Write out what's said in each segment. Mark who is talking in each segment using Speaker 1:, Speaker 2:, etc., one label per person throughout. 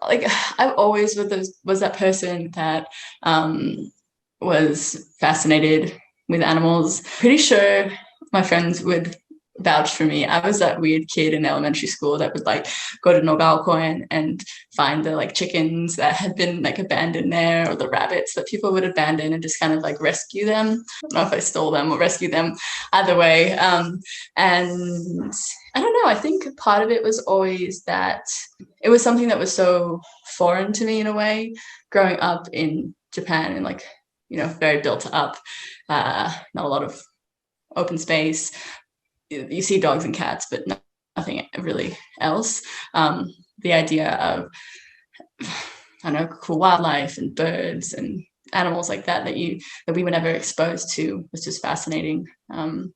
Speaker 1: I've always was that person that was fascinated with animals. Pretty sure my friends would vouch for me. I was that weird kid in elementary school that would go to Nogalcoin and find the chickens that had been abandoned there, or the rabbits that people would abandon, and just kind of rescue them. I don't know if I stole them or rescued them, either way. And I don't know, I think part of it was always that it was something that was so foreign to me in a way, growing up in Japan and very built up, not a lot of open space. You see dogs and cats, but nothing really else. The idea of, I don't know, cool wildlife and birds and animals like that we were never exposed to was just fascinating. And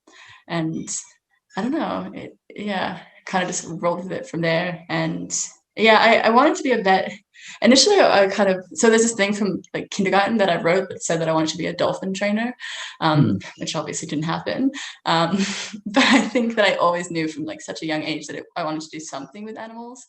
Speaker 1: I don't know, kind of just rolled with it from there. And I wanted to be a vet. Initially, so there's this thing from kindergarten that I wrote that said that I wanted to be a dolphin trainer, which obviously didn't happen. But I think that I always knew from such a young age that I wanted to do something with animals.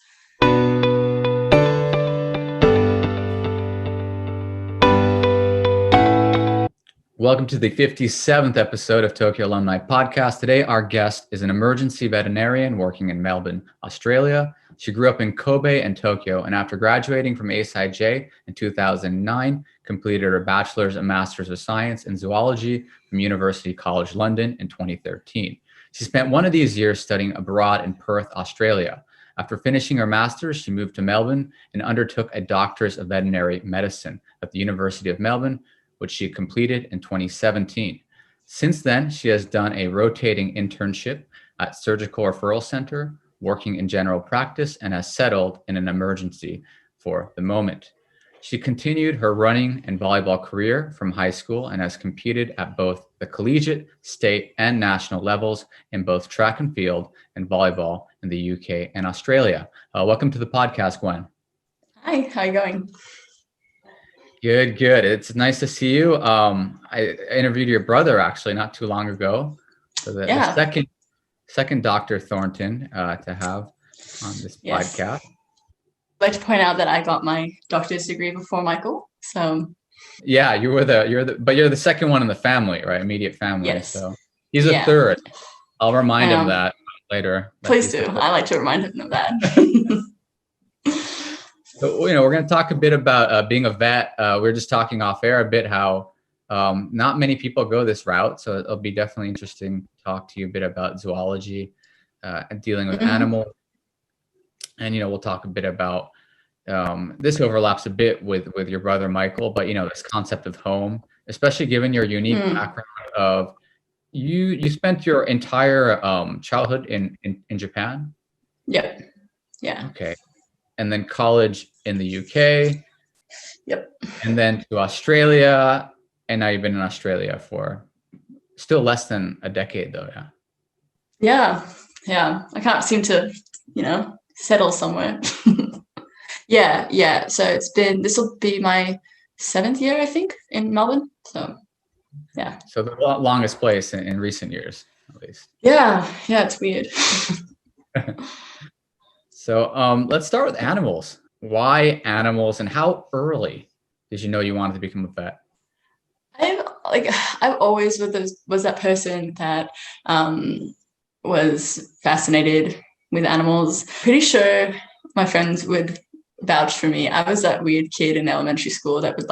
Speaker 2: Welcome to the 57th episode of Tokyo Alumni Podcast. Today, our guest is an emergency veterinarian working in Melbourne, Australia. She grew up in Kobe and Tokyo, and after graduating from ASIJ in 2009, completed her Bachelors and Masters of Science in Zoology from University College London in 2013. She spent one of these years studying abroad in Perth, Australia. After finishing her master's, she moved to Melbourne and undertook a Doctors of Veterinary Medicine at the University of Melbourne, which she completed in 2017. Since then, she has done a rotating internship at Surgical Referral Center, working in general practice, and has settled in an emergency for the moment. She continued her running and volleyball career from high school and has competed at both the collegiate, state, and national levels in both track and field and volleyball in the UK and Australia. Welcome to the podcast, Gwen.
Speaker 1: Hi, how are you going?
Speaker 2: Good. It's nice to see you. I interviewed your brother actually not too long ago. So the second Dr. Thornton to have on this podcast.
Speaker 1: I'd like to point out that I got my doctor's degree before Michael. So
Speaker 2: yeah, you're the second one in the family, right? Immediate family.
Speaker 1: Yes.
Speaker 2: So he's a third. I'll remind him that later.
Speaker 1: Please do. I like to remind him of that.
Speaker 2: So, we're going to talk a bit about being a vet. We were just talking off air a bit how not many people go this route. So it'll be definitely interesting to talk to you a bit about zoology and dealing with animals. And, we'll talk a bit about, this overlaps a bit with your brother, Michael, but, this concept of home, especially given your unique background of you spent your entire childhood in Japan.
Speaker 1: Yep. Yeah.
Speaker 2: Okay. And then college in the UK.
Speaker 1: Yep.
Speaker 2: And then to Australia. And now you've been in Australia for still less than a decade though,
Speaker 1: yeah. Yeah. I can't seem to, settle somewhere. Yeah. So this will be my 7th year, I think, in Melbourne. So, yeah.
Speaker 2: So the longest place in recent years, at least.
Speaker 1: Yeah. It's weird.
Speaker 2: So let's start with animals. Why animals, and how early did you know you wanted to become a vet?
Speaker 1: I've always was that person that was fascinated with animals. Pretty sure my friends would vouch for me. I was that weird kid in elementary school that would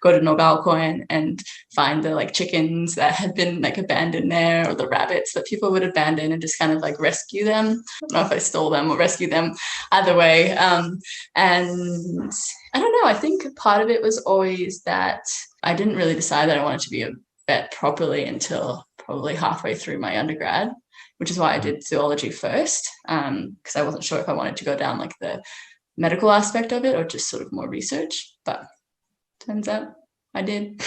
Speaker 1: go to Nogalcoin and find the chickens that had been abandoned there, or the rabbits that people would abandon, and just kind of rescue them. I don't know if I stole them or rescued them, either way. And I don't know, I think part of it was always that I didn't really decide that I wanted to be a vet properly until probably halfway through my undergrad, which is why I did zoology first, because I wasn't sure if I wanted to go down the medical aspect of it or just sort of more research, but turns out I did.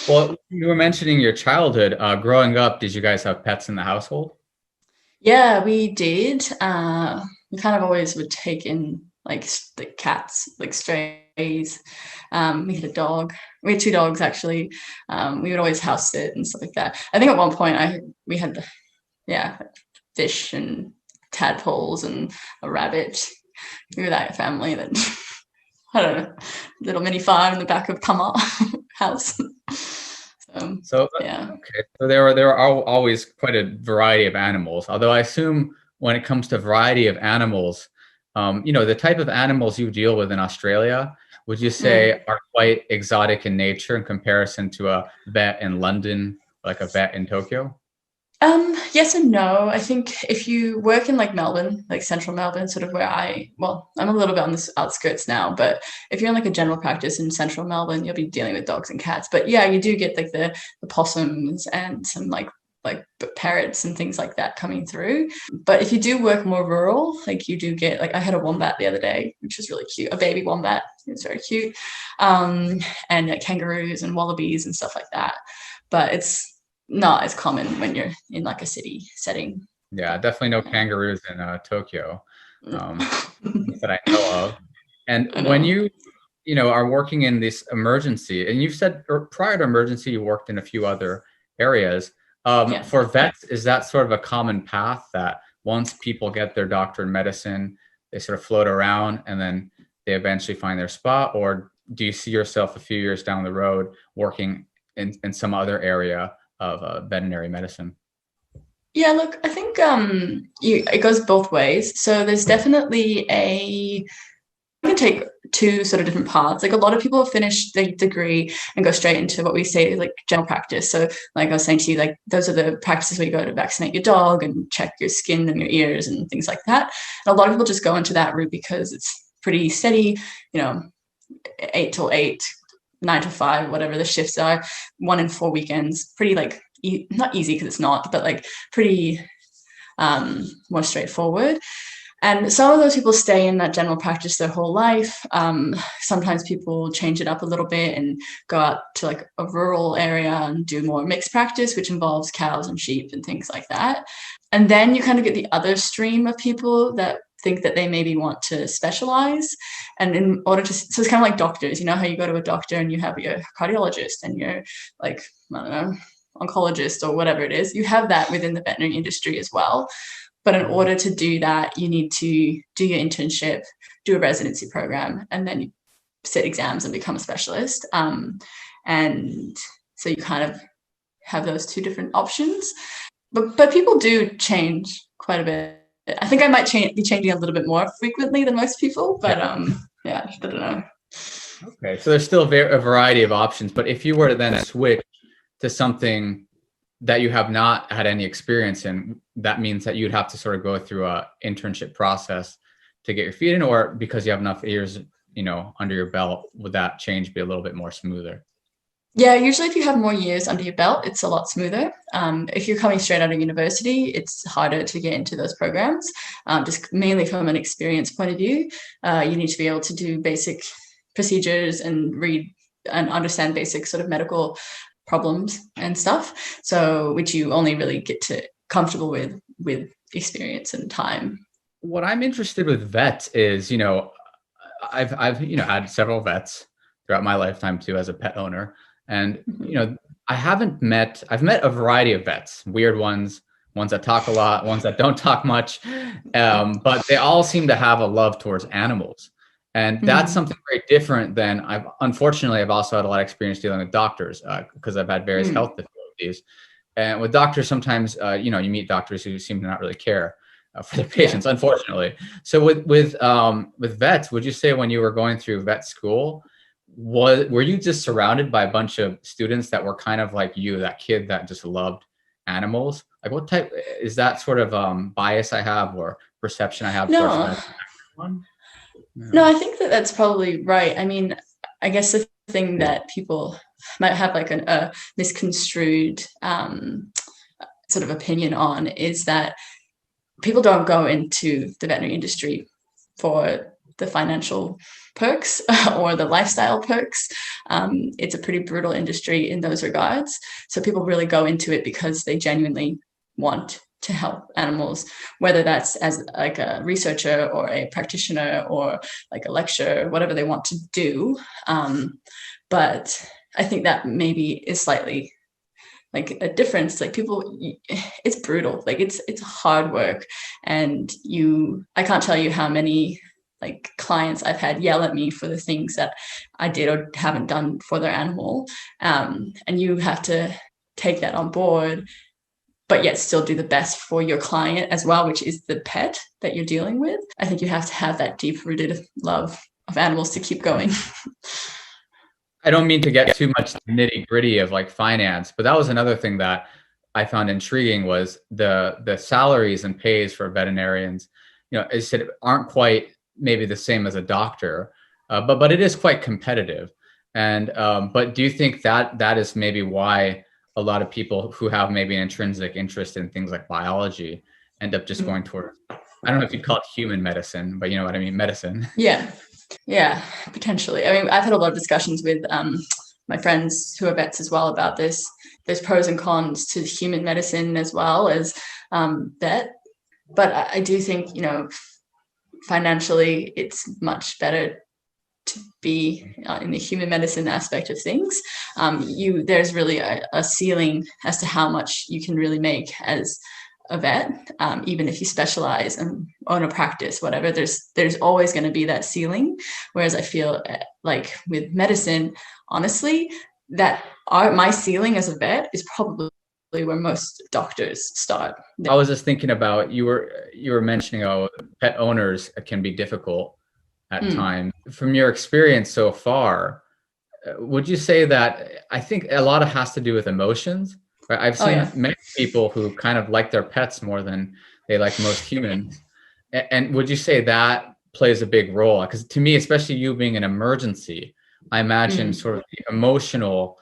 Speaker 2: Well, you were mentioning your childhood. Growing up, did you guys have pets in the household?
Speaker 1: Yeah, we did. We kind of always would take in the cats, strays. We had a dog. We had 2 dogs actually. We would always house sit and stuff like that. I think at one point we had fish and tadpoles and a rabbit. with that family that I don't know, little mini farm in the back of Kama house.
Speaker 2: So
Speaker 1: yeah.
Speaker 2: Okay. So there are always quite a variety of animals. Although I assume when it comes to variety of animals, the type of animals you deal with in Australia, would you say are quite exotic in nature in comparison to a vet in London, like a vet in Tokyo?
Speaker 1: Yes and no. I think if you work in like Melbourne, like central Melbourne, sort of where I'm a little bit on the outskirts now, but if you're in like a general practice in central Melbourne, you'll be dealing with dogs and cats. But yeah, you do get like the possums and some like parrots and things like that coming through. But if you do work more rural, like you do get, like I had a wombat the other day, which was really cute, a baby wombat. It's very cute. And like, kangaroos and wallabies and stuff like that. But it's not as common when you're in like a city setting.
Speaker 2: Yeah, definitely no kangaroos in Tokyo that I know of. And when you are working in this emergency, and you've said prior to emergency, you worked in a few other areas. For vets, is that sort of a common path that once people get their doctor in medicine, they sort of float around and then they eventually find their spot? Or do you see yourself a few years down the road working in some other area of veterinary medicine?
Speaker 1: Yeah, look, I think it goes both ways. So there's definitely you can take two sort of different paths. Like a lot of people finish the degree and go straight into what we say like general practice. So like I was saying to you, like those are the practices where you go to vaccinate your dog and check your skin and your ears and things like that. And a lot of people just go into that route because it's pretty steady, 8 till 8, 9 to 5, whatever the shifts are, 1 in 4 weekends, pretty like not easy because it's not, but like pretty more straightforward. And some of those people stay in that general practice their whole life. Sometimes people change it up a little bit and go out to like a rural area and do more mixed practice, which involves cows and sheep and things like that. And then you kind of get the other stream of people that think that they maybe want to specialize. And in order to, so it's kind of like doctors, how you go to a doctor and you have your cardiologist and your like, I don't know, oncologist or whatever it is. You have that within the veterinary industry as well. But in order to do that, you need to do your internship, do a residency program, and then you sit exams and become a specialist. And so you kind of have those two different options. But people do change quite a bit. I think I might be changing a little bit more frequently than most people, but I don't know.
Speaker 2: Okay, so there's still a variety of options. But if you were to then switch to something that you have not had any experience in, that means that you'd have to sort of go through a internship process to get your feet in, or because you have enough years, under your belt, would that change be a little bit more smoother?
Speaker 1: Yeah, usually if you have more years under your belt, it's a lot smoother. If you're coming straight out of university, it's harder to get into those programs, just mainly from an experience point of view. You need to be able to do basic procedures and read and understand basic sort of medical problems and stuff. So, which you only really get to comfortable with experience and time.
Speaker 2: What I'm interested with vets is, I've had several vets throughout my lifetime too as a pet owner. And, I've met a variety of vets, weird ones that talk a lot, ones that don't talk much. But they all seem to have a love towards animals. And that's something very different than I've also had a lot of experience dealing with doctors because I've had various health difficulties. And with doctors, sometimes, you meet doctors who seem to not really care for their patients, unfortunately. So with vets, would you say when you were going through vet school, were you just surrounded by a bunch of students that were kind of like you, that kid that just loved animals? Like what type, is that sort of bias I have or perception I have?
Speaker 1: No. No, I think that's probably right. I mean, I guess the thing that people might have like a misconstrued sort of opinion on is that people don't go into the veterinary industry for the financial perks or the lifestyle perks. It's a pretty brutal industry in those regards. So people really go into it because they genuinely want to help animals, whether that's as like a researcher or a practitioner or like a lecturer, whatever they want to do. But I think that maybe is slightly like a difference. Like people, it's brutal. Like it's hard work, and I can't tell you how many like clients I've had yell at me for the things that I did or haven't done for their animal. And you have to take that on board, but yet still do the best for your client as well, which is the pet that you're dealing with. I think you have to have that deep-rooted love of animals to keep going.
Speaker 2: I don't mean to get too much nitty-gritty of like finance, but that was another thing that I found intriguing was the salaries and pays for veterinarians, you know, as I said, aren't quite maybe the same as a doctor, but it is quite competitive. And but do you think that is maybe why a lot of people who have maybe an intrinsic interest in things like biology end up just going toward, I don't know if you'd call it human medicine, but you know what I mean, medicine.
Speaker 1: Yeah, potentially. I mean, I've had a lot of discussions with my friends who are vets as well about this. There's pros and cons to human medicine as well as vet. But I do think, you know, financially, it's much better to be in the human medicine aspect of things. There's really a ceiling as to how much you can really make as a vet, even if you specialize and own a practice, whatever, there's always going to be that ceiling. Whereas I feel like with medicine, honestly, that my ceiling as a vet is probably where most doctors start.
Speaker 2: I was just thinking about, you were mentioning, pet owners can be difficult at times. From your experience so far, would you say that, I think a lot of has to do with emotions? Right? I've seen many people who kind of like their pets more than they like most humans. And would you say that plays a big role? Because to me, especially you being an emergency, I imagine sort of the emotional,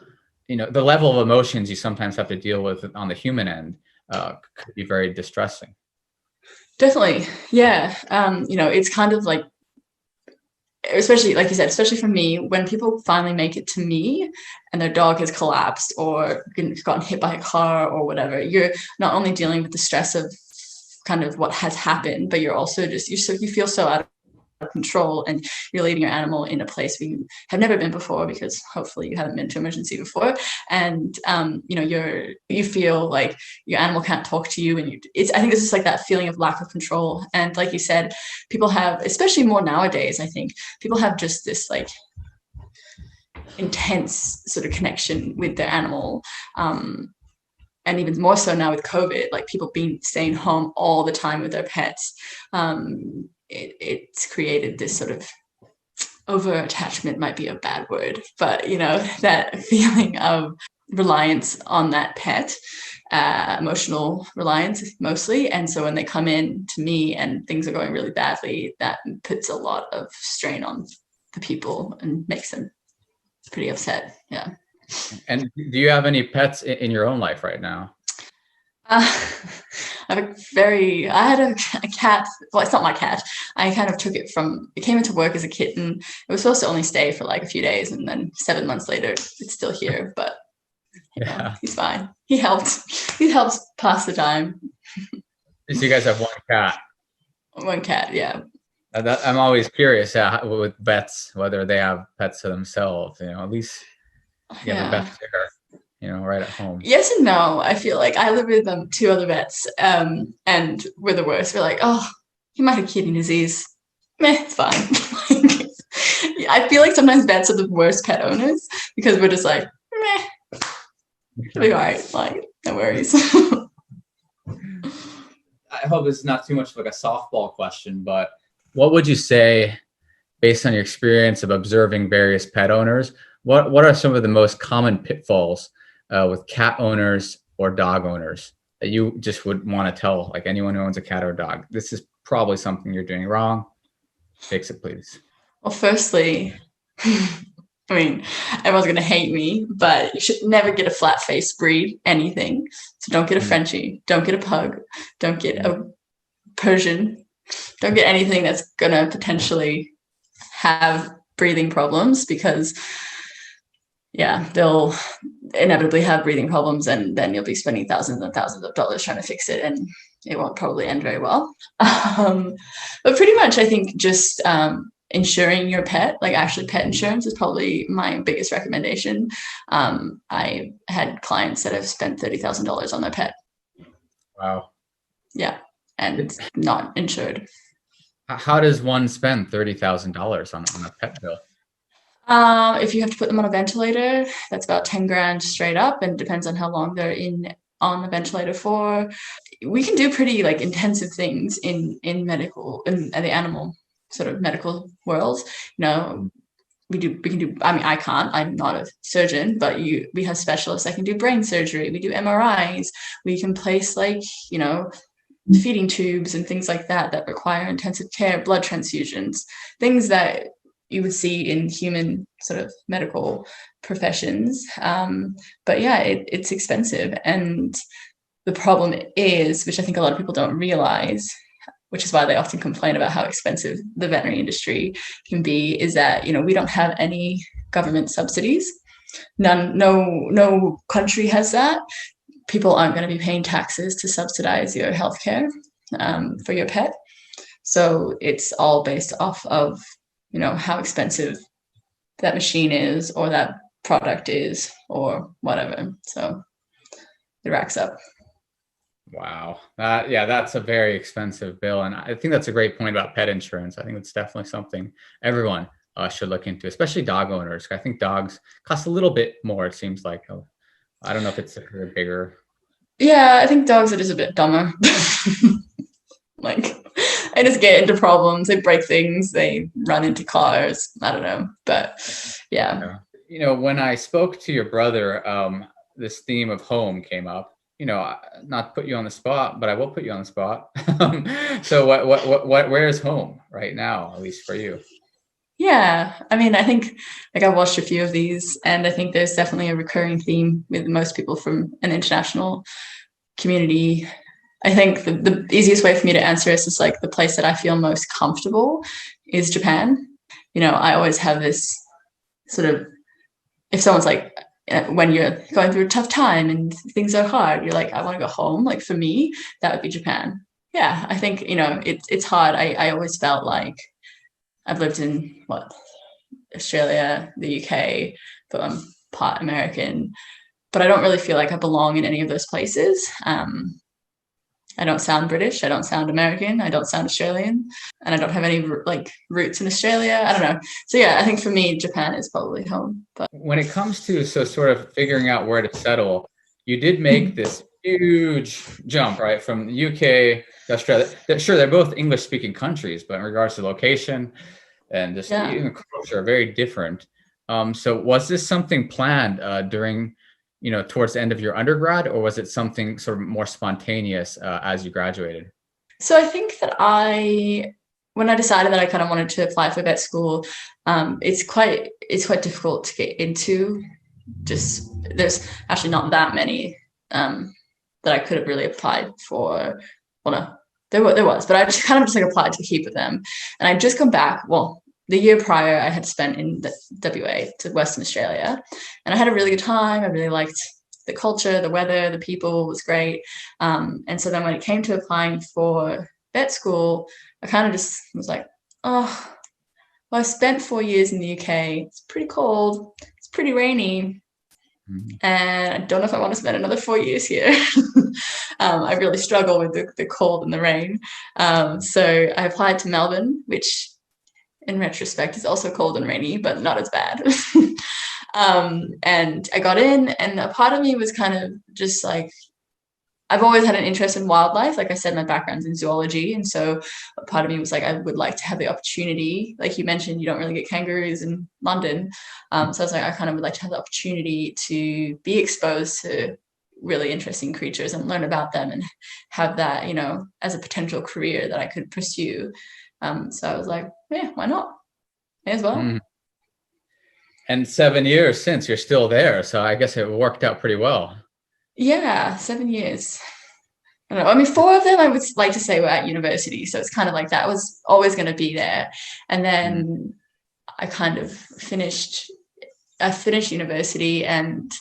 Speaker 2: you know, the level of emotions you sometimes have to deal with on the human end could be very distressing.
Speaker 1: Definitely. Yeah. You know, it's kind of like, especially like you said, especially for me, when people finally make it to me and their dog has collapsed or gotten hit by a car or whatever, you're not only dealing with the stress of kind of what has happened, but you're also just, you feel so out of control, and you're leaving your animal in a place where you have never been before, because hopefully you haven't been to emergency before. And you know, you feel like your animal can't talk to you, and I think it's just like that feeling of lack of control. And like you said, people have, especially more nowadays, I think people have just this like intense sort of connection with their animal, and even more so now with COVID, like people staying home all the time with their pets. It's created this sort of over attachment, might be a bad word, but you know, that feeling of reliance on that pet, emotional reliance mostly. And so when they come in to me and things are going really badly, that puts a lot of strain on the people and makes them pretty upset. Yeah.
Speaker 2: And do you have any pets in your own life right now?
Speaker 1: I had a cat. Well, it's not my cat. I kind of it came into work as a kitten. It was supposed to only stay for like a few days, and then 7 months later, it's still here. But you know, he's fine. He helps pass the time.
Speaker 2: So you guys have one cat?
Speaker 1: One cat, yeah.
Speaker 2: I'm always curious with vets, whether they have pets to themselves. You know, at least you have a vet there, you know, right at home.
Speaker 1: Yes and no. I feel like I live with 2 other vets, and we're the worst. We're like, oh, he might have kidney disease. Meh, it's fine. I feel like sometimes vets are the worst pet owners, because we're just like, meh, it'll be all right. Like, no worries.
Speaker 2: I hope this is not too much like a softball question, but what would you say, based on your experience of observing various pet owners, what are some of the most common pitfalls with cat owners or dog owners that you just would want to tell, like anyone who owns a cat or a dog? This is probably something you're doing wrong. Fix it, please.
Speaker 1: Well, firstly, I mean, everyone's going to hate me, but you should never get a flat-faced breed, anything. So don't get a Frenchie, don't get a pug, don't get a Persian, don't get anything that's going to potentially have breathing problems, because they'll inevitably have breathing problems, and then you'll be spending thousands and thousands of dollars trying to fix it, and it won't probably end very well. But pretty much, I think just insuring your pet, like actually pet insurance, is probably my biggest recommendation. I had clients that have spent $30,000 on their pet.
Speaker 2: Wow.
Speaker 1: Yeah, and it's not insured.
Speaker 2: How does one spend $30,000 on a pet bill?
Speaker 1: If you have to put them on a ventilator, that's about 10 grand straight up, and depends on how long they're on the ventilator for. We can do pretty like intensive things in medical, in the animal sort of medical world. We can do, I mean, I can't, I'm not a surgeon, but we have specialists that can do brain surgery. We do MRIs. We can place like, feeding tubes and things like that require intensive care, blood transfusions, things that you would see in human sort of medical professions. But yeah, it's expensive. And the problem is, which I think a lot of people don't realize, which is why they often complain about how expensive the veterinary industry can be, is that, we don't have any government subsidies. No country has that. People aren't going to be paying taxes to subsidize your healthcare for your pet. So it's all based off of, how expensive that machine is or that product is or whatever. So it racks up.
Speaker 2: Wow. That's a very expensive bill. And I think that's a great point about pet insurance. I think it's definitely something everyone should look into, especially dog owners. I think dogs cost a little bit more, it seems like. I don't know if it's bigger.
Speaker 1: Yeah, I think dogs are just a bit dumber. Like, they just get into problems. They break things. They run into cars. I don't know. But yeah.
Speaker 2: When I spoke to your brother, this theme of home came up. Not to put you on the spot, but I will put you on the spot. So where is home right now, at least for you?
Speaker 1: Yeah, I mean, I think I've watched a few of these, and I think there's definitely a recurring theme with most people from an international community. I think the easiest way for me to answer this is like the place that I feel most comfortable is Japan. I always have this sort of, if someone's like, when you're going through a tough time and things are hard, you're like, I want to go home. Like for me, that would be Japan. Yeah, I think, it's hard. I always felt like I've lived in Australia, the UK, but I'm part American, but I don't really feel like I belong in any of those places. I don't sound British. I don't sound American. I don't sound Australian, and I don't have any roots in Australia. I don't know. So yeah, I think for me, Japan is probably home. But
Speaker 2: when it comes to sort of figuring out where to settle, you did make this huge jump, right, from the UK to Australia. Sure, they're both English-speaking countries, but in regards to location and just culture, are very different. So was this something planned during, towards the end of your undergrad, or was it something sort of more spontaneous as you graduated?
Speaker 1: So I think that when I decided that I kind of wanted to apply for vet school, it's quite difficult to get into. Just there's actually not that many that I could have really applied for. Well, no, there was, but I just kind of applied to a heap of them, and I'd just come back. Well, the year prior I had spent in the WA to Western Australia, and I had a really good time. I really liked the culture, the weather, the people was great. And so then when it came to applying for vet school, I kind of just was like, oh, well, I spent 4 years in the UK. It's pretty cold. It's pretty rainy. And I don't know if I want to spend another 4 years here. I really struggle with the cold and the rain. So I applied to Melbourne, which in retrospect is also cold and rainy, but not as bad. And I got in, and a part of me was kind of just like, I've always had an interest in wildlife. Like I said, my background's in zoology. And so a part of me was like, I would like to have the opportunity. Like you mentioned, you don't really get kangaroos in London. So I was like, I kind of would like to have the opportunity to be exposed to really interesting creatures and learn about them and have that, as a potential career that I could pursue. So I was like, yeah, why not? May as well.
Speaker 2: And 7 years since, you're still there. So I guess it worked out pretty well.
Speaker 1: Yeah, 7 years. I don't know. I mean, 4 of them I would like to say were at university. So it's kind of like that was always going to be there. And then I kind of finished university, and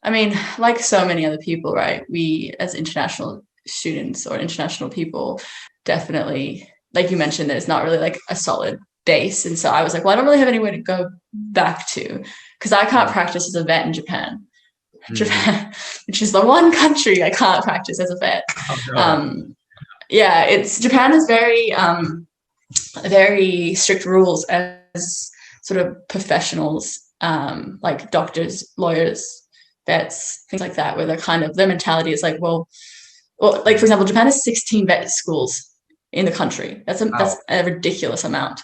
Speaker 1: I mean, like so many other people, right? We as international students or international people, definitely, like you mentioned, there's not really like a solid base. And so I was like, well, I don't really have anywhere to go back to because I can't practice as a vet in Japan. Japan, which is the one country I can't practice as a vet. Japan is very very strict rules as sort of professionals, like doctors, lawyers, vets, things like that, where they're kind of, their mentality is like, well, like for example, Japan has 16 vet schools in the country. That's a ridiculous amount.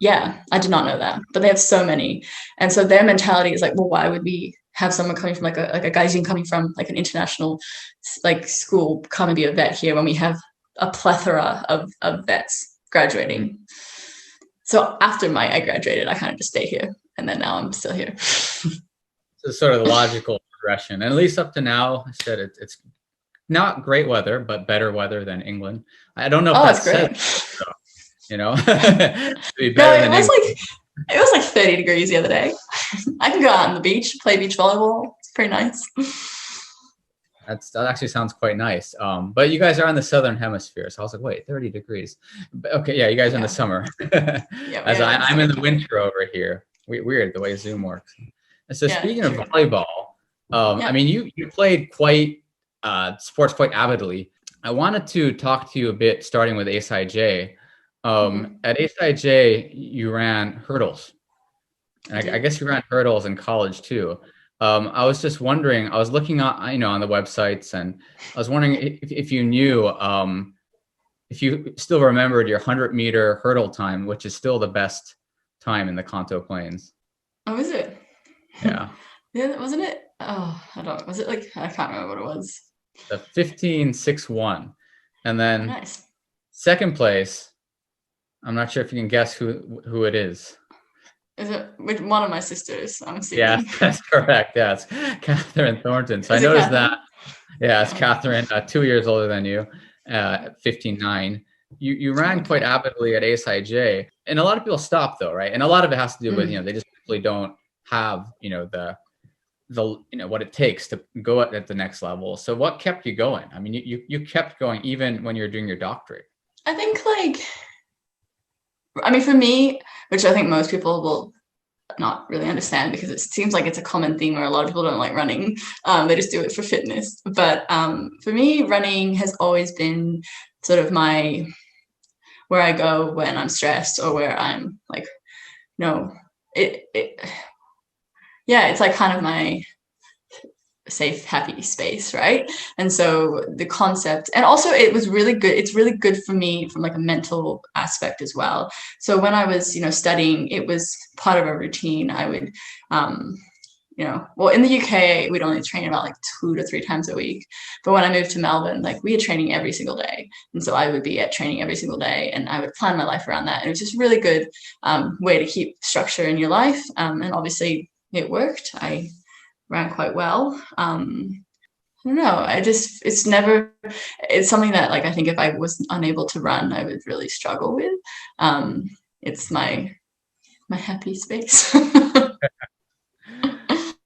Speaker 1: Yeah, I did not know that, but they have so many. And so their mentality is like, well, why would we have someone coming from like a gaijin coming from like an international like school come and be a vet here when we have a plethora of vets graduating? So after I graduated, I kind of just stayed here, and then now I'm still here.
Speaker 2: So sort of the logical progression, and at least up to now, I said it's not great weather, but better weather than England. I don't know if that's great. So, you know, be better than England.
Speaker 1: It was like 30 degrees the other day. I can go out on the beach, play beach volleyball. It's pretty nice.
Speaker 2: That actually sounds quite nice. But you guys are in the southern hemisphere, so I was like, wait, 30 degrees. But, okay, yeah, you guys are in the summer. As I'm in the winter over here. Weird the way Zoom works. And so speaking of volleyball, I mean, you played sports quite avidly. I wanted to talk to you a bit, starting with ASIJ. At ASIJ, you ran hurdles. And I guess you ran hurdles in college too. I was just wondering, I was looking on the websites, and I was wondering if you knew, if you still remembered your 100-meter hurdle time, which is still the best time in the Kanto Plains.
Speaker 1: Oh, is it?
Speaker 2: Yeah.
Speaker 1: Yeah, wasn't it? Oh, was it like, I can't remember what it was.
Speaker 2: The 15.61. And then
Speaker 1: nice.
Speaker 2: Second place, I'm not sure if you can guess who it is.
Speaker 1: Is it with one of my sisters? I'm assuming.
Speaker 2: Yeah, that's correct. Yeah, it's Gwen Thornton. So I noticed that. Yeah, it's Catherine, 2 years older than you, 15.9. You ran quite avidly at ASIJ, and a lot of people stop though, right? And a lot of it has to do with they just simply don't have the what it takes to go at the next level. So what kept you going? I mean, you kept going even when you were doing your doctorate.
Speaker 1: I think for me, which I think most people will not really understand, because it seems like it's a common theme where a lot of people don't like running. They just do it for fitness. But for me, running has always been sort of where I go when I'm stressed, or where I'm like, it's like kind of my safe, happy space, right? And so the concept, and also it was really good. It's really good for me from like a mental aspect as well. So when I was, studying, it was part of a routine. I would, well, in the UK, we'd only train about like 2 to 3 times a week. But when I moved to Melbourne, like we had training every single day. And so I would be at training every single day, and I would plan my life around that. And it was just a really good way to keep structure in your life. And obviously it worked. I ran quite well. I don't know. It's something that like, I think if I was unable to run, I would really struggle with. It's my happy space.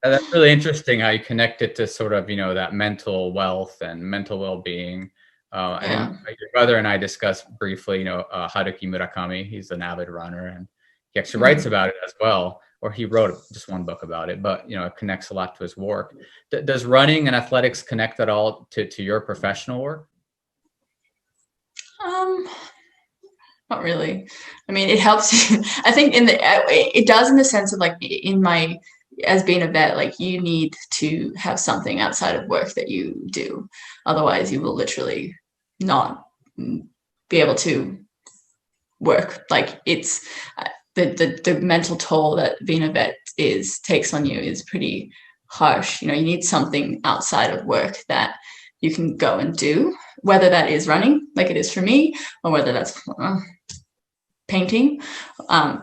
Speaker 2: That's really interesting how you connect it to sort of, that mental wealth and mental well-being. I think your brother and I discussed briefly, Haruki Murakami. He's an avid runner, and he actually writes about it as well. Or he wrote just one book about it, but it connects a lot to his work. Does running and athletics connect at all to your professional work?
Speaker 1: Not really. I mean, it helps. I think it does in the sense of like as being a vet, like you need to have something outside of work that you do. Otherwise, you will literally not be able to work. Like it's the mental toll that being a vet takes on you is pretty harsh. You need something outside of work that you can go and do, whether that is running, like it is for me, or whether that's painting. I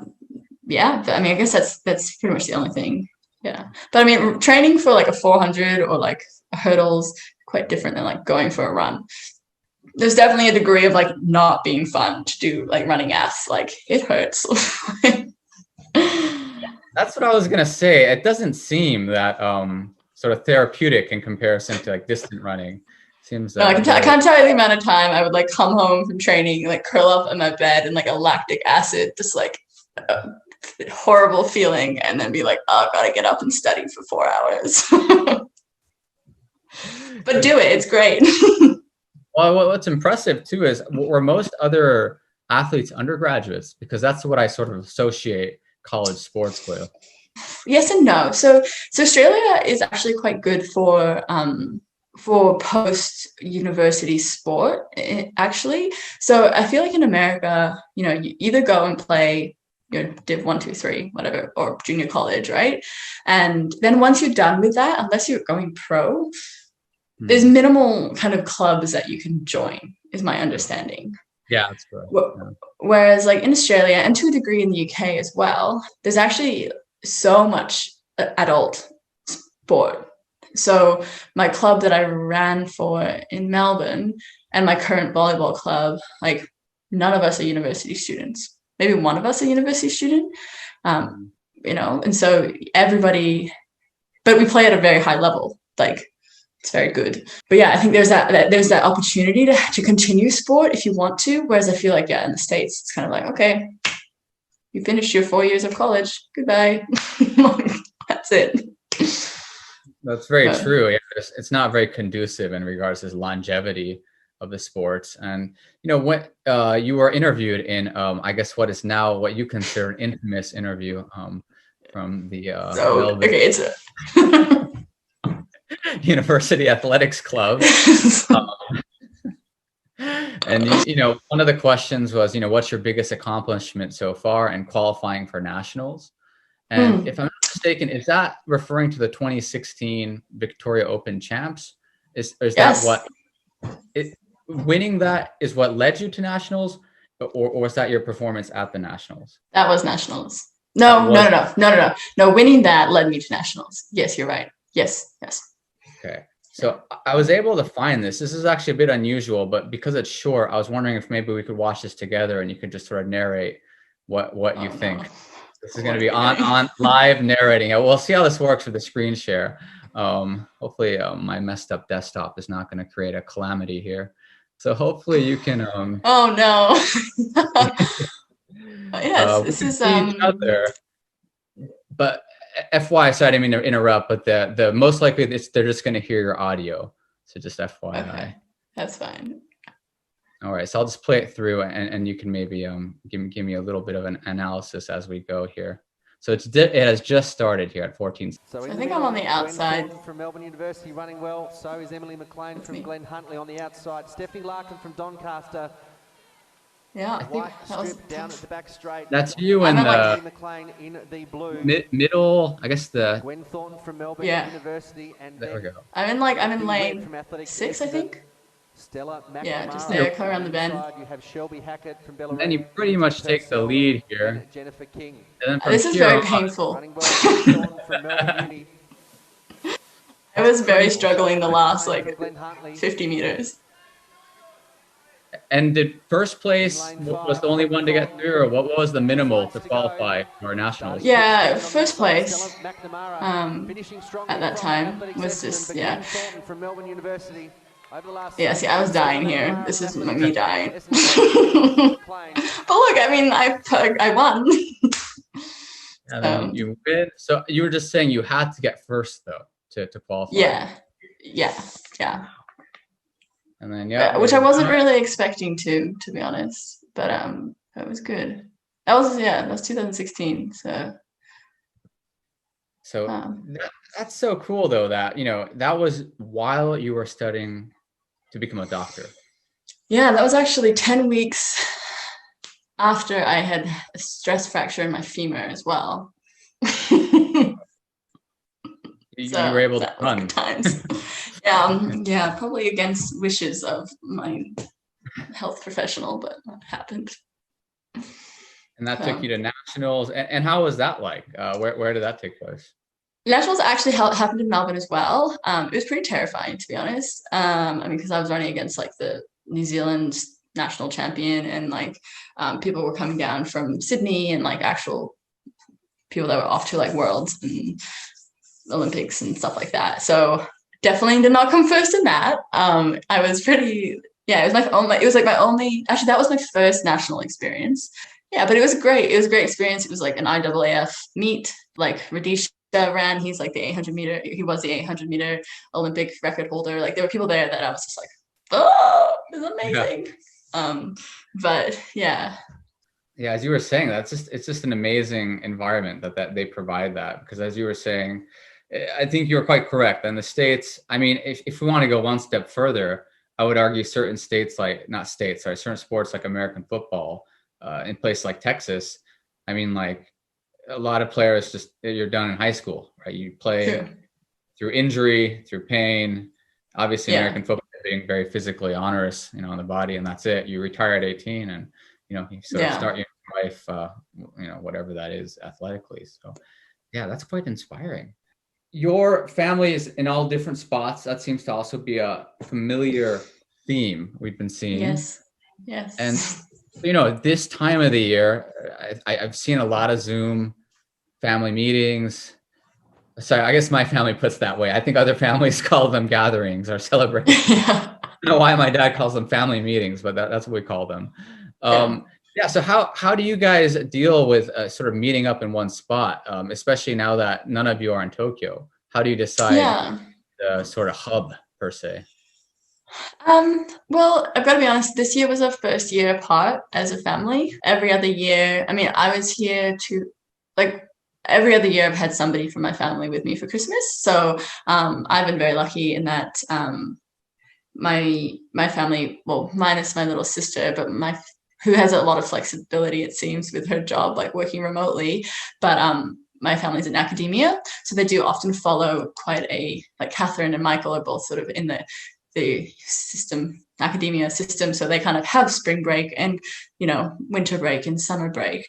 Speaker 1: guess that's pretty much the only thing. Yeah. But I mean, training for like a 400 or like hurdles, quite different than like going for a run. There's definitely a degree of like not being fun to do like running ass. Like it hurts.
Speaker 2: That's what I was gonna say. It doesn't seem that sort of therapeutic in comparison to like distant running. Seems.
Speaker 1: No, I can't tell you the amount of time I would like come home from training, like curl up in my bed and like a lactic acid, just like a horrible feeling, and then be like, oh, I gotta get up and study for 4 hours. But do it. It's great.
Speaker 2: Well, what's impressive too is where most other athletes, undergraduates? Because that's what I sort of associate college sports with.
Speaker 1: Yes and no. So Australia is actually quite good for post-university sport, actually. So I feel like in America, you know, you either go and play your Div 1, 2, 3, whatever, or junior college, right? And then once you're done with that, unless you're going pro, there's minimal kind of clubs that you can join, is my understanding.
Speaker 2: Yeah, that's correct.
Speaker 1: Whereas like in Australia, and to a degree in the UK as well, there's actually so much adult sport. So my club that I ran for in Melbourne and my current volleyball club, like none of us are university students. Maybe one of us a university student, you know, and so everybody, but we play at a very high level, like it's very good. But yeah, I think there's that opportunity to continue sport if you want to, whereas I feel like, yeah, in the States, it's kind of like, okay, you finished your 4 years of college, goodbye. That's it.
Speaker 2: That's very true. Yeah, it's not very conducive in regards to the longevity of the sports. And, you know, when you were interviewed in, I guess what is now what you consider an infamous interview from the Melbourne
Speaker 1: it's
Speaker 2: University Athletics Club. And, you know, one of the questions was, you know, what's your biggest accomplishment so far in qualifying for nationals? And if I'm not mistaken, is that referring to the 2016 Victoria Open champs? Is yes. That what winning that is what led you to nationals, or was that your performance at the nationals? That
Speaker 1: was nationals. No. Winning that led me to nationals. Yes, you're right. Yes.
Speaker 2: Okay. So I was able to find this. This is actually a bit unusual, but because it's short, I was wondering if maybe we could watch this together and you could just sort of narrate what you think. No. This is going to be on live narrating. We'll see how this works with the screen share. Hopefully my messed up desktop is not going to create a calamity here. So hopefully you can.
Speaker 1: Oh no! Yes, this is
Speaker 2: each other. But FYI, sorry, I didn't mean to interrupt. But the most likely they're just going to hear your audio. So just FYI.
Speaker 1: Okay, that's fine.
Speaker 2: All right, so I'll just play it through, and you can maybe give me a little bit of an analysis as we go here. So it has just started here at 14.
Speaker 1: So I think I'm on the outside.
Speaker 3: Gwen Thornton from Melbourne University running well. So is Emily McLean from Glen Huntly on the outside. Stephanie Larkin from Doncaster.
Speaker 1: Yeah, I think
Speaker 3: that was down at the back straight.
Speaker 2: That's you in the
Speaker 3: McLean in the blue.
Speaker 2: Middle, I guess the.
Speaker 3: Gwen Thornton from Melbourne University, and
Speaker 2: there we go.
Speaker 1: I'm in lane 6, I think.
Speaker 3: Stella McNamara.
Speaker 1: Yeah, just there, come around the bend.
Speaker 3: You have Shelby Hackett from Belarus.
Speaker 2: And then you pretty much take the lead here.
Speaker 3: Jennifer King.
Speaker 1: And this is very painful. I was very struggling the last 50 meters.
Speaker 2: And did first place was the only one to get through, or what was the minimal to qualify for nationals?
Speaker 1: Yeah, first place at that time was just, yeah. Yeah, see, I was dying here. This is me dying. But look, I mean, I won.
Speaker 2: And then you win. So you were just saying you had to get first, though, to qualify.
Speaker 1: Yeah.
Speaker 2: And then,
Speaker 1: which I wasn't really expecting to be honest. But that was good. That was 2016. So
Speaker 2: that's so cool, though, that, you know, that was while you were studying to become a doctor.
Speaker 1: Yeah, that was actually 10 weeks after I had a stress fracture in my femur as well.
Speaker 2: You were able to run.
Speaker 1: Times. Yeah, probably against wishes of my health professional, but that happened.
Speaker 2: And that took you to nationals. And how was that like? Where did that take place?
Speaker 1: Nationals actually happened in Melbourne as well. It was pretty terrifying, to be honest. I mean, because I was running against the New Zealand national champion, and people were coming down from Sydney, and actual people that were off to Worlds and Olympics and stuff like that. So definitely did not come first in that. I was pretty, it was my only, actually that was my first national experience. Yeah, but it was great. It was a great experience. It was an IAAF meet, Radisha ran, he's the 800 meter, he was the 800 meter Olympic record holder. There were people there that I was just oh, this is amazing. But yeah.
Speaker 2: Yeah, as you were saying, it's just an amazing environment that they provide that, because as you were saying, I think you're quite correct. In the States, I mean, if we want to go one step further, I would argue certain certain sports like American football, in places like Texas, I mean, like a lot of players you're done in high school, right? You play through injury, through pain. Obviously, American football being very physically onerous, on the body, and that's it. You retire at 18, and you sort of start your life, whatever that is athletically. So, yeah, that's quite inspiring. Your family is in all different spots. That seems to also be a familiar theme we've been seeing.
Speaker 1: Yes.
Speaker 2: And this time of the year, I've seen a lot of Zoom family meetings. Sorry, I guess my family puts it that way. I think other families call them gatherings or celebrations. I don't know why my dad calls them family meetings, but that's what we call them. So how do you guys deal with sort of meeting up in one spot, especially now that none of you are in Tokyo? How do you decide the sort of hub per se?
Speaker 1: Well, I've got to be honest, this year was our first year apart as a family. Every other year, I mean, I was here every other year I've had somebody from my family with me for Christmas. So I've been very lucky in that my family, well, minus my little sister, but who has a lot of flexibility, it seems, with her job, like working remotely. But my family's in academia, so they do often follow quite like Catherine and Michael are both sort of in the academia system. So they kind of have spring break and, winter break and summer break,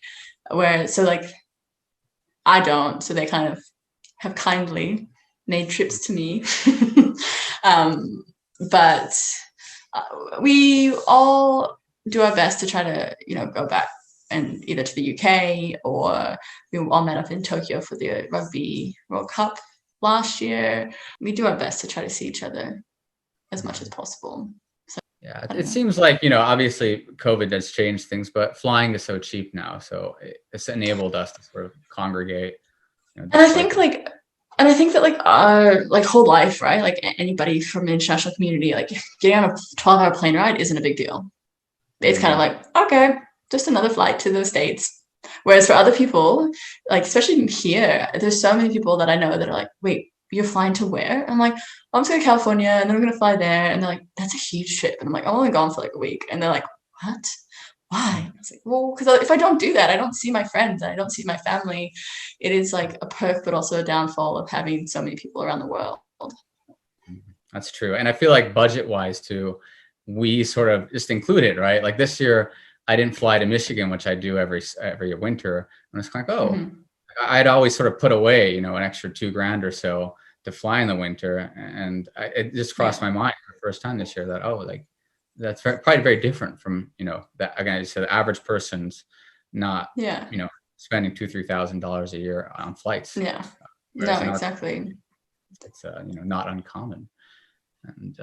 Speaker 1: so I don't. So they kind of have kindly made trips to me. But we all do our best to try to, go back and either to the UK, or we all met up in Tokyo for the Rugby World Cup last year. We do our best to try to see each other as much as possible. So,
Speaker 2: yeah, it seems like, obviously COVID has changed things, but flying is so cheap now. So it's enabled us to sort of congregate.
Speaker 1: And I think that our whole life, right? Like anybody from the international community, like getting on a 12-hour plane ride isn't a big deal. It's kind of like, okay, just another flight to the States. Whereas for other people, like especially here, there's so many people that I know that are like, wait, you're flying to where? I'm like, I'm just going to California and then I'm going to fly there. And they're like, that's a huge trip. And I'm like, I'm only gone for like a week. And they're like, what? Why? I was like, well, because if I don't do that, I don't see my friends and I don't see my family. It is like a perk, but also a downfall of having so many people around the world.
Speaker 2: That's true. And I feel like budget-wise too, we sort of just include it, right? Like this year, I didn't fly to Michigan, which I do every winter. And it's like, I'd always sort of put away, an extra $2,000 or so to fly in the winter. And it just crossed my mind for the first time this year that, that's probably very different from, that, again, I just said the average person's not, spending $2,000-$3,000 a year on flights.
Speaker 1: Yeah. No, exactly.
Speaker 2: It's, not uncommon. And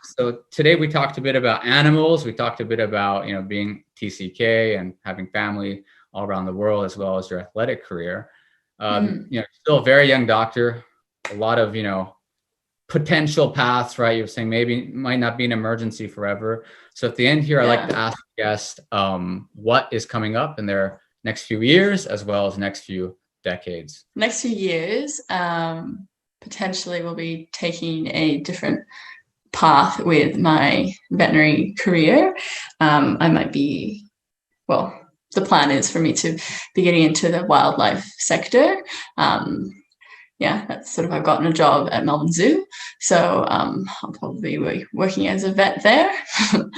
Speaker 2: so today we talked a bit about animals. We talked a bit about, being TCK and having family all around the world, as well as your athletic career. Still a very young doctor, a lot of, potential paths, right? You're saying maybe might not be an emergency forever. So at the end here, I like to ask the guest what is coming up in their next few years, as well as next few decades.
Speaker 1: Next few years, potentially we'll be taking a different path with my veterinary career. I might be, the plan is for me to be getting into the wildlife sector. That's sort of, I've gotten a job at Melbourne Zoo. So I'll probably be working as a vet there for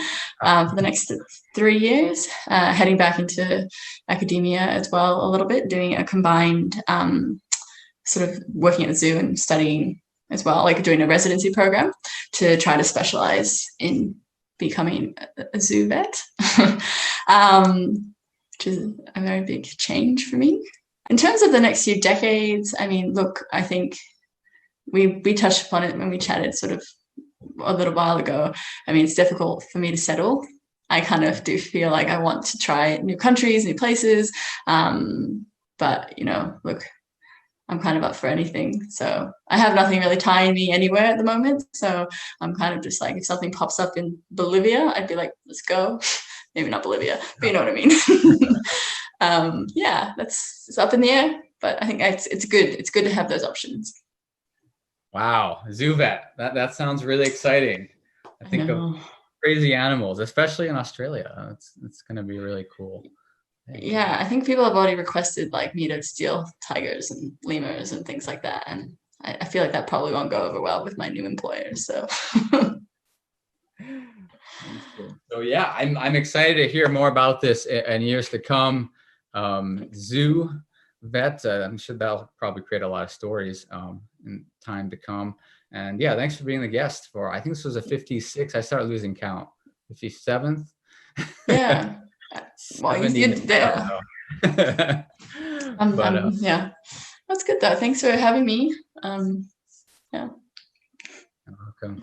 Speaker 1: the next 3 years, heading back into academia as well a little bit, doing a combined sort of working at the zoo and studying as well, like doing a residency program to try to specialize in becoming a zoo vet, which is a very big change for me. In terms of the next few decades, I mean, look, I think we touched upon it when we chatted sort of a little while ago. I mean, it's difficult for me to settle. I kind of do feel like I want to try new countries, new places. But, look, I'm kind of up for anything. So I have nothing really tying me anywhere at the moment. So I'm kind of just like, if something pops up in Bolivia, I'd be like, let's go. maybe not Bolivia, but you know what I mean. Yeah, it's up in the air, but I think it's good. It's good to have those options.
Speaker 2: Wow, zoo vet. That sounds really exciting. I think of crazy animals, especially in Australia. It's going to be really cool.
Speaker 1: Yeah, I think people have already requested like me to steal tigers and lemurs and things like that, and I feel like that probably won't go over well with my new employer. So.
Speaker 2: So yeah, I'm excited to hear more about this in years to come. Zoo vet, I'm sure that'll probably create a lot of stories in time to come. And yeah, thanks for being the guest for, I think this was a 56. I started losing count. 57th.
Speaker 1: Yeah. Well, you there. Yeah, that's good though. Thanks for having me. Yeah.
Speaker 2: You're welcome.